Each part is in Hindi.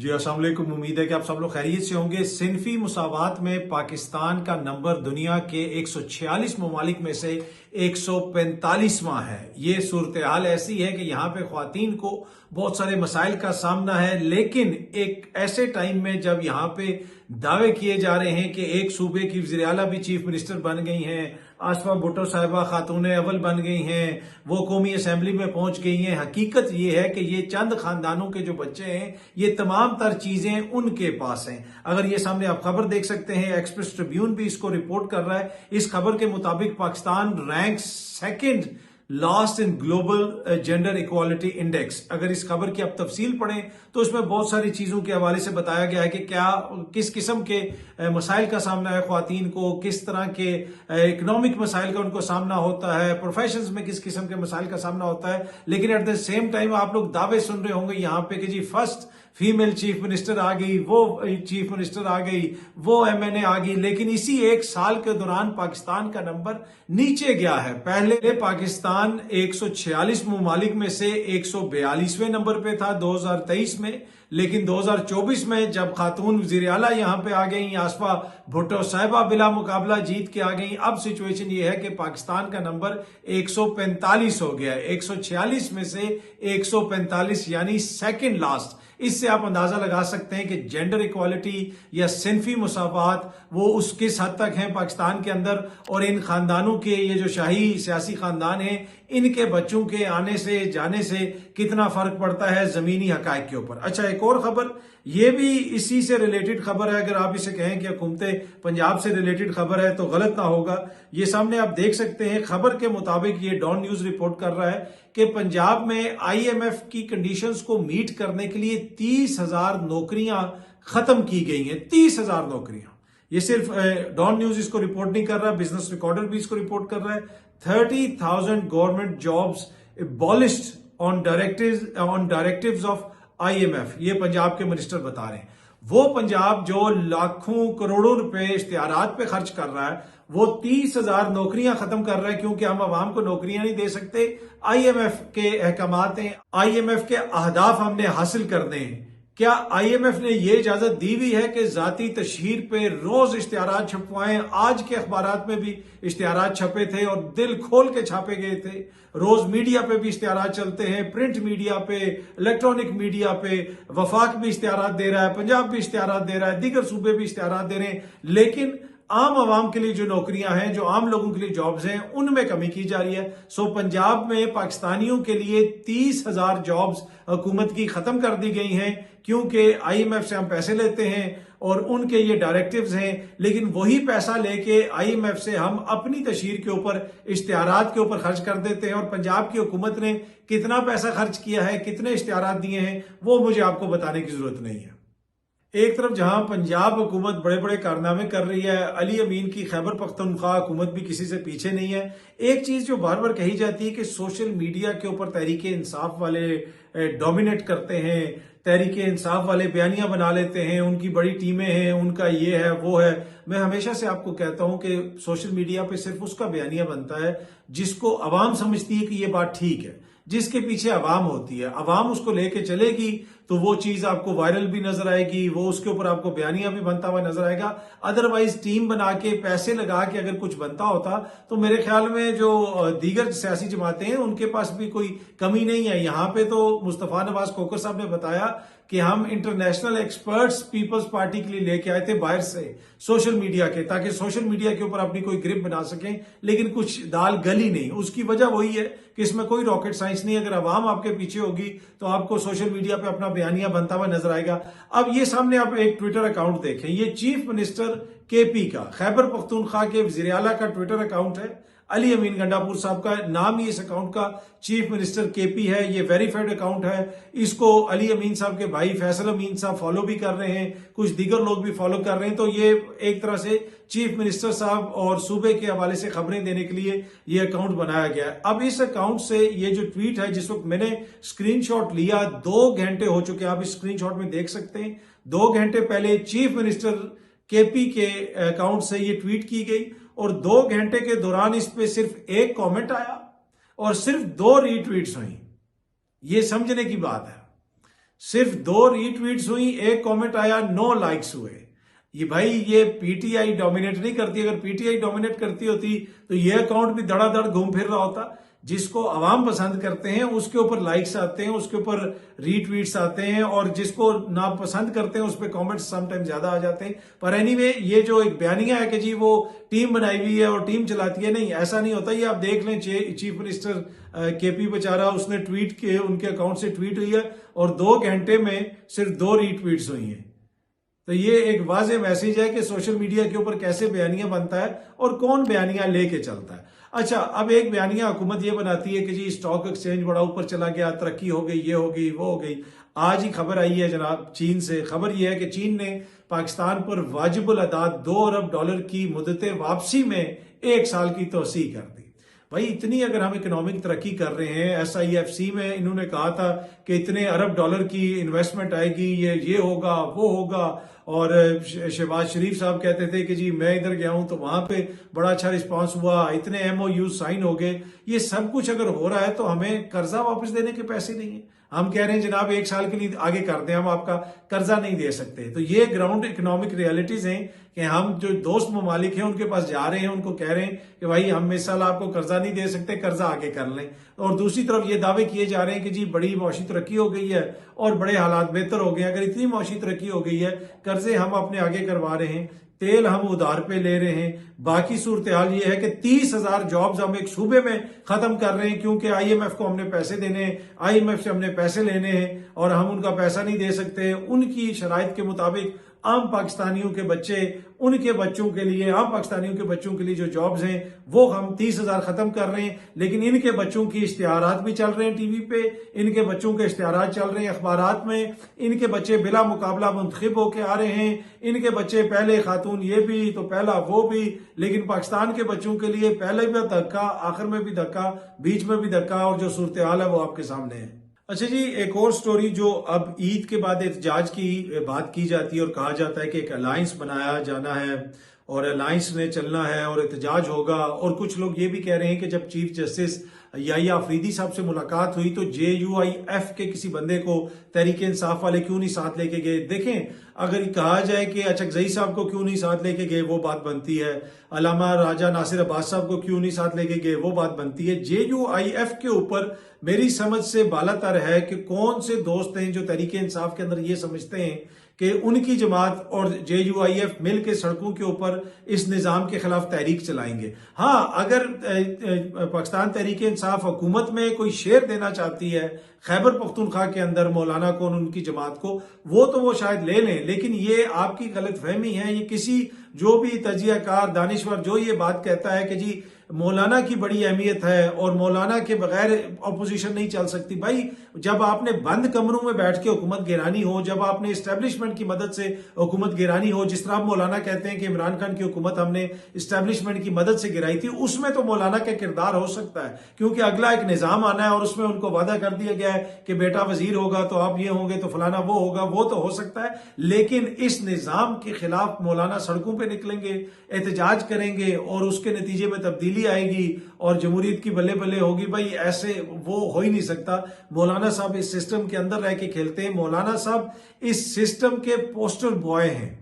जी अस्सलाम वालेकुम। उम्मीद है कि आप सब लोग खैरियत से होंगे। सिनफी मुसावात में पाकिस्तान का नंबर दुनिया के 146 ममालिक में से 145वां है। ये सूरत हाल ऐसी है कि यहाँ पे ख्वातीन को बहुत सारे मसाइल का सामना है, लेकिन एक ऐसे टाइम में जब यहाँ पे दावे किए जा रहे हैं कि एक सूबे की वज़ीर आला भी चीफ मिनिस्टर बन गई हैं, आसफा भुट्टो साहिबा खातून अव्वल बन गई हैं, वो कौमी असम्बली में पहुंच गई हैं। हकीकत ये है कि ये चंद खानदानों के जो बच्चे हैं, ये तमाम तर चीजें उनके पास हैं। अगर ये सामने आप खबर देख सकते हैं, एक्सप्रेस ट्रिब्यून भी इसको रिपोर्ट कर रहा है। इस खबर के मुताबिक Pakistan rank second last in global gender equality index. अगर इस खबर की आप तफसील पढ़ें तो इसमें बहुत सारी चीजों के हवाले से बताया गया है कि क्या किस किस्म के मसाइल का सामना है ख्वातीन को, किस तरह के इकोनॉमिक मसाइल का उनको सामना होता है, प्रोफेशंस में किस किस्म के मसाइल का सामना होता है। लेकिन एट द सेम टाइम आप लोग दावे सुन रहे होंगे यहाँ पे कि जी फर्स्ट फीमेल चीफ मिनिस्टर आ गई, वो चीफ मिनिस्टर आ गई, वो एमएनए आ गई। लेकिन इसी एक साल के दौरान पाकिस्तान का नंबर नीचे गया है। पहले पाकिस्तान 146 ममालिक में से 142वें नंबर पे था 2023 में, लेकिन 2024 में जब खातून वज़ीर आला यहाँ पे आ गई, आसफा भुट्टो साहिबा बिला मुकाबला जीत के आ गई, अब सिचुएशन ये है कि पाकिस्तान का नंबर 145 हो गया है। 146 में से 145 यानी सेकंड लास्ट। इससे आप अंदाजा लगा सकते हैं कि जेंडर इक्वालिटी या सिनफी मुसावात वो उस किस हद तक है पाकिस्तान के अंदर। और इन खानदानों के, ये जो शाही सियासी खानदान है, इनके बच्चों के आने से जाने से कितना फर्क पड़ता है जमीनी हकायक के ऊपर। अच्छा, एक और खबर, ये भी इसी से रिलेटेड खबर है। अगर आप इसे कहें कि हुकूमत पंजाब से रिलेटेड खबर है तो गलत ना होगा। ये सामने आप देख सकते हैं, खबर के मुताबिक ये डॉन न्यूज रिपोर्ट कर रहा है कि पंजाब में आईएमएफ की कंडीशंस को मीट करने के लिए 30,000 नौकरियां खत्म की गई हैं। 30,000 नौकरियां। ये सिर्फ डॉन न्यूज इसको रिपोर्ट नहीं कर रहा, बिजनेस रिकॉर्डर भी इसको रिपोर्ट कर रहा है। 30,000 government jobs abolished on directives of IMF. ये पंजाब के मिनिस्टर बता रहे हैं। वो पंजाब जो लाखों करोड़ों रुपए इश्तिहारात पे खर्च कर रहा है, वो 30,000 नौकरियां खत्म कर रहा है, क्योंकि हम आवाम को नौकरियां नहीं दे सकते। आईएमएफ के अहकामात हैं, आईएमएफ के अहदाफ हमने हासिल करने हैं। क्या आईएमएफ ने यह इजाजत दी हुई है कि जाती तशहीर पे रोज इश्तिहारात छपवाएं? आज के अखबारात में भी इश्तिहारात छपे थे और दिल खोल के छापे गए थे। रोज मीडिया पे भी इश्तिहारात चलते हैं, प्रिंट मीडिया पे, इलेक्ट्रॉनिक मीडिया पे। वफाक भी इश्तिहारात दे रहा है, पंजाब भी इश्तिहारात दे रहा है, दीगर सूबे भी इश्तिहारात दे रहे हैं। लेकिन आम आवाम के लिए जो नौकरियां हैं, जो आम लोगों के लिए जॉब्स हैं, उनमें कमी की जा रही है। सो पंजाब में पाकिस्तानियों के लिए 30,000 जॉब्स हुकूमत की खत्म कर दी गई हैं, क्योंकि आईएमएफ से हम पैसे लेते हैं और उनके ये डायरेक्टिव्स हैं। लेकिन वही पैसा लेके आईएमएफ से हम अपनी तशहीर के ऊपर, इश्तिहारात के ऊपर खर्च कर देते हैं। और पंजाब की हुकूमत ने कितना पैसा खर्च किया है, कितने इश्तिहारात दिए हैं, वो मुझे आपको बताने की जरूरत नहीं है। एक तरफ जहां पंजाब हुकूमत बड़े बड़े कारनामे कर रही है, अली अमीन की खैबर पख्तूनख्वा हुकूमत भी किसी से पीछे नहीं है। एक चीज जो बार बार कही जाती है कि सोशल मीडिया के ऊपर तहरीक इंसाफ वाले डोमिनेट करते हैं, तहरीक इंसाफ वाले बयानियां बना लेते हैं, उनकी बड़ी टीमें हैं, उनका ये है वो है। मैं हमेशा से आपको कहता हूं कि सोशल मीडिया पे सिर्फ उसका बयानिया बनता है जिसको अवाम समझती है कि ये बात ठीक है, जिसके पीछे अवाम होती है। अवाम उसको लेके चलेगी तो वो चीज आपको वायरल भी नजर आएगी, वो उसके ऊपर आपको बयानिया भी बनता हुआ नजर आएगा। अदरवाइज टीम बना के, पैसे लगा के अगर कुछ बनता होता तो मेरे ख्याल में जो दीगर सियासी जमातें हैं उनके पास भी कोई कमी नहीं है। यहां पे तो मुस्तफा नवाज खोखर साहब ने बताया कि हम इंटरनेशनल एक्सपर्ट्स पीपल्स पार्टी के लिए लेके आए थे बाहर से, सोशल मीडिया के, ताकि सोशल मीडिया के ऊपर अपनी कोई ग्रिप बना सकें। लेकिन कुछ दाल गली नहीं। उसकी वजह वही है कि इसमें कोई रॉकेट साइंस नहीं। अगर आवाम आपके पीछे होगी तो आपको सोशल मीडिया पे अपना बयानिया बनता हुआ नजर आएगा। अब ये सामने आप एक ट्विटर अकाउंट देखें, ये चीफ मिनिस्टर केपी का, खैबर पख्तूनख्वा के वज़ीर आला का ट्विटर अकाउंट है। अली अमीन गंडापुर साहब का नाम ही इस अकाउंट का चीफ मिनिस्टर केपी है। ये वेरीफाइड अकाउंट है। इसको अली अमीन साहब के भाई फैसल अमीन साहब फॉलो भी कर रहे हैं, कुछ दीगर लोग भी फॉलो कर रहे हैं। तो ये एक तरह से चीफ मिनिस्टर साहब और सूबे के हवाले से खबरें देने के लिए ये अकाउंट बनाया गया है। अब इस अकाउंट से ये जो ट्वीट है, जिस वक्त मैंने स्क्रीनशॉट लिया, 2 घंटे हो चुके हैं, आप इस स्क्रीनशॉट में देख सकते हैं। 2 घंटे पहले चीफ मिनिस्टर केपी के अकाउंट से ये ट्वीट की गई और 2 घंटे के दौरान इस पे सिर्फ एक कमेंट आया और सिर्फ 2 रीट्वीट्स हुई। ये समझने की बात है। सिर्फ 2 रीट्वीट्स हुई, एक कमेंट आया, 9 लाइक्स हुए। ये भाई ये पीटीआई डोमिनेट नहीं करती। अगर पीटीआई डोमिनेट करती होती तो ये अकाउंट भी धड़ाधड़ घूम फिर रहा होता। जिसको आवाम पसंद करते हैं उसके ऊपर लाइक्स आते हैं, उसके ऊपर रीट्वीट्स आते हैं, और जिसको ना पसंद करते हैं उस पर कॉमेंट्स समटाइम ज्यादा आ जाते हैं। पर एनीवे ये जो एक बयानिया है कि जी वो टीम बनाई हुई है और टीम चलाती है, नहीं, ऐसा नहीं होता। ये आप देख लें, चीफ मिनिस्टर केपी बेचारा, उसने ट्वीट के उनके अकाउंट से ट्वीट हुई है और 2 घंटे में सिर्फ 2 रीट्वीट्स हुई हैं। तो ये एक वाज़ेह मैसेज है कि सोशल मीडिया के ऊपर कैसे बयानिया बनता है और कौन बयानिया लेके चलता है। अच्छा, अब एक बयानिया हुकूमत ये बनाती है कि जी स्टॉक एक्सचेंज बड़ा ऊपर चला गया, तरक्की हो गई, ये हो गई, वो हो गई। आज ही खबर आई है जनाब चीन से। खबर यह है कि चीन ने पाकिस्तान पर वाजिबुल अदा $2 अरब की मुद्दत वापसी में 1 साल की तोसी कर दी। भाई इतनी अगर हम इकोनॉमिक तरक्की कर रहे हैं, SIFC में इन्होंने कहा था कि इतने अरब डॉलर की इन्वेस्टमेंट आएगी, ये होगा, वो होगा, और शहबाज शरीफ साहब कहते थे कि जी मैं इधर गया हूं तो वहां पे बड़ा अच्छा रिस्पांस हुआ, इतने MOU साइन हो गए। ये सब कुछ अगर हो रहा है तो हमें कर्जा वापस देने के पैसे नहीं है। हम कह रहे हैं जनाब 1 साल के लिए आगे कर दें, हम आपका कर्जा नहीं दे सकते। तो ये ग्राउंड इकोनॉमिक रियलिटीज हैं कि हम जो दोस्त ममालिक हैं उनके पास जा रहे हैं, उनको कह रहे हैं कि भाई हम इस साल आपको कर्जा नहीं दे सकते, कर्जा आगे कर लें। और दूसरी तरफ ये दावे किए जा रहे हैं कि जी बड़ी मौशी तरक्की हो गई है और बड़े हालात बेहतर हो गए। अगर इतनी मौशी तरक्की हो गई है, कर्जे हम अपने आगे करवा रहे हैं, तेल हम उधार पे ले रहे हैं, बाकी सूरत हाल ये है कि 30,000 जॉब्स हम एक सूबे में खत्म कर रहे हैं क्योंकि IMF को हमने पैसे देने हैं, IMF से हमने पैसे लेने हैं और हम उनका पैसा नहीं दे सकते। उनकी शराइत के मुताबिक आम पाकिस्तानियों के बच्चे, उनके बच्चों के लिए, आम पाकिस्तानियों के बच्चों के लिए जो जॉब्स हैं वो हम 30,000 खत्म कर रहे हैं। लेकिन इनके बच्चों की इश्तिहारात भी चल रहे हैं टीवी पे, इनके बच्चों के इश्तिहारात चल रहे हैं अखबारात में, इनके बच्चे बिला मुकाबला मुंतखब होके आ रहे हैं, इनके बच्चे पहले खातून ये भी तो पहला वो भी। लेकिन पाकिस्तान के बच्चों के लिए पहले भी धक्का, आखिर में भी धक्का, बीच में भी धक्का, और जो सूरत हाल है वो आपके सामने है। अच्छा जी, एक और स्टोरी जो अब ईद के बाद एहतजाज की बात की जाती है और कहा जाता है कि एक अलायंस बनाया जाना है और अलायंस में चलना है और एहतजाज होगा। और कुछ लोग ये भी कह रहे हैं कि जब चीफ जस्टिस याहिया अफरीदी साहब से मुलाकात हुई तो JUIF के किसी बंदे को तहरीक इंसाफ वाले क्यों नहीं साथ लेके गए। देखें, अगर कहा जाए कि अचकजई साहब को क्यों नहीं साथ लेके गए, वो बात बनती है। अल्लामा राजा नासिर अब्बास साहब को क्यों नहीं साथ लेके गए, वो बात बनती है। JUIF के ऊपर मेरी समझ से बालातर है कि कौन से दोस्त हैं जो तहरीक इंसाफ के अंदर ये समझते हैं कि उनकी जमात और JUIF मिल के सड़कों के ऊपर इस निज़ाम के खिलाफ तहरीक चलाएंगे। हाँ, अगर पाकिस्तान तहरीक इंसाफ हुकूमत में कोई शेयर देना चाहती है खैबर पख्तूनख्वा के अंदर मौलाना को और उनकी जमात को, वो तो वो शायद ले लें। लेकिन ये आपकी गलत फहमी है। ये किसी जो भी तजियाकार दानिश्वर जो ये बात कहता है कि जी मौलाना की बड़ी अहमियत है और मौलाना के बगैर अपोजिशन नहीं चल सकती, भाई जब आपने बंद कमरों में बैठ के हुकूमत गिरानी हो, जब आपने इस्टेब्लिशमेंट की मदद से हुकूमत गिरानी हो, जिस तरह मौलाना कहते हैं कि इमरान खान की हुकूमत हमने इस्टेब्लिशमेंट की मदद से गिराई थी, उसमें तो मौलाना का किरदार हो सकता है क्योंकि अगला एक निजाम आना है और उसमें उनको वादा कर दिया गया है कि बेटा वजीर होगा तो आप ये होंगे तो फलाना वो होगा, वो तो हो सकता है। लेकिन इस निजाम के खिलाफ मौलाना सड़कों पर निकलेंगे, एहतजाज करेंगे और उसके नतीजे में तब्दीली आएगी और जमहूरियत की बल्ले बल्ले होगी, भाई ऐसे वो हो ही नहीं सकता। मौलाना साहब इस सिस्टम के अंदर रह के खेलते हैं। मौलाना साहब इस सिस्टम के पोस्टर बॉय हैं।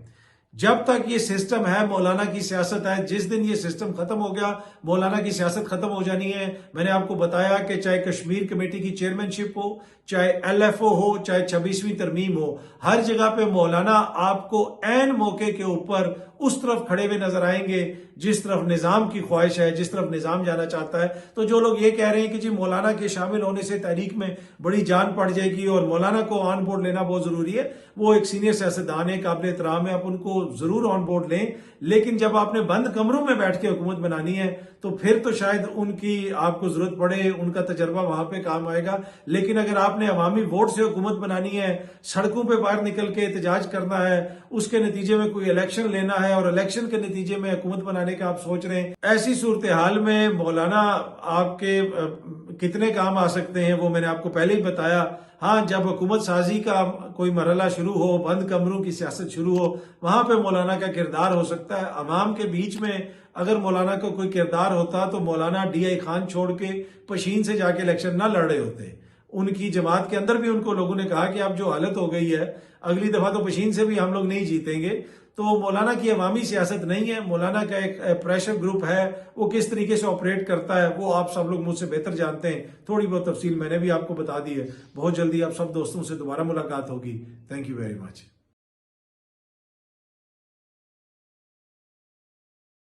जब तक ये सिस्टम है मौलाना की सियासत है। जिस दिन ये सिस्टम खत्म हो गया मौलाना की सियासत खत्म हो जानी है। मैंने आपको बताया कि चाहे कश्मीर कमेटी की चेयरमैनशिप हो, चाहे LFO हो, चाहे 26वीं तरमीम हो, हर जगह पे मौलाना आपको ऐन मौके के ऊपर उस तरफ खड़े हुए नजर आएंगे जिस तरफ निजाम की ख्वाहिश है, जिस तरफ निजाम जाना चाहता है। तो जो लोग ये कह रहे हैं कि जी मौलाना के शामिल होने से तहरीक में बड़ी जान पड़ जाएगी और मौलाना को ऑन बोर्ड लेना बहुत जरूरी है, वो एक सीनियर सियासतदान है, काबिल एहतराम है, आप उनको जरूर ऑन बोर्ड लें। लेकिन जब आपने बंद कमरों में बैठ के हुकूमत बनानी है तो फिर तो शायद उनकी आपको जरूरत पड़े, उनका तजर्बा वहां पे काम आएगा। लेकिन अगर आपने अवामी वोट से हुकूमत बनानी है, सड़कों पे बाहर निकल के एहतजाज करना है, उसके नतीजे में कोई इलेक्शन लेना है और इलेक्शन के नतीजे में हुकूमत बनाने का आप सोच रहे हैं, ऐसी सूरत हाल में मौलाना आपके कितने काम आ सकते हैं वो मैंने आपको पहले ही बताया। हाँ, जब हुकूमत साजी का कोई मरहला शुरू हो, बंद कमरों की सियासत शुरू हो, वहां पे मौलाना का किरदार हो सकता है। अवाम के बीच में अगर मौलाना का कोई किरदार होता तो मौलाना DI खान छोड़ के पशीन से जाके इलेक्शन ना लड़ रहे होते। उनकी जमात के अंदर भी उनको लोगों ने कहा कि अब जो हालत हो गई है, अगली दफा तो पशीन से भी हम लोग नहीं जीतेंगे। तो मौलाना की अवामी सियासत नहीं है, मौलाना का एक प्रेशर ग्रुप है, वो किस तरीके से ऑपरेट करता है वो आप सब लोग मुझसे बेहतर जानते हैं। थोड़ी बहुत तफसील मैंने भी आपको बता दी है। बहुत जल्दी आप सब दोस्तों से दोबारा मुलाकात होगी। Thank you very much.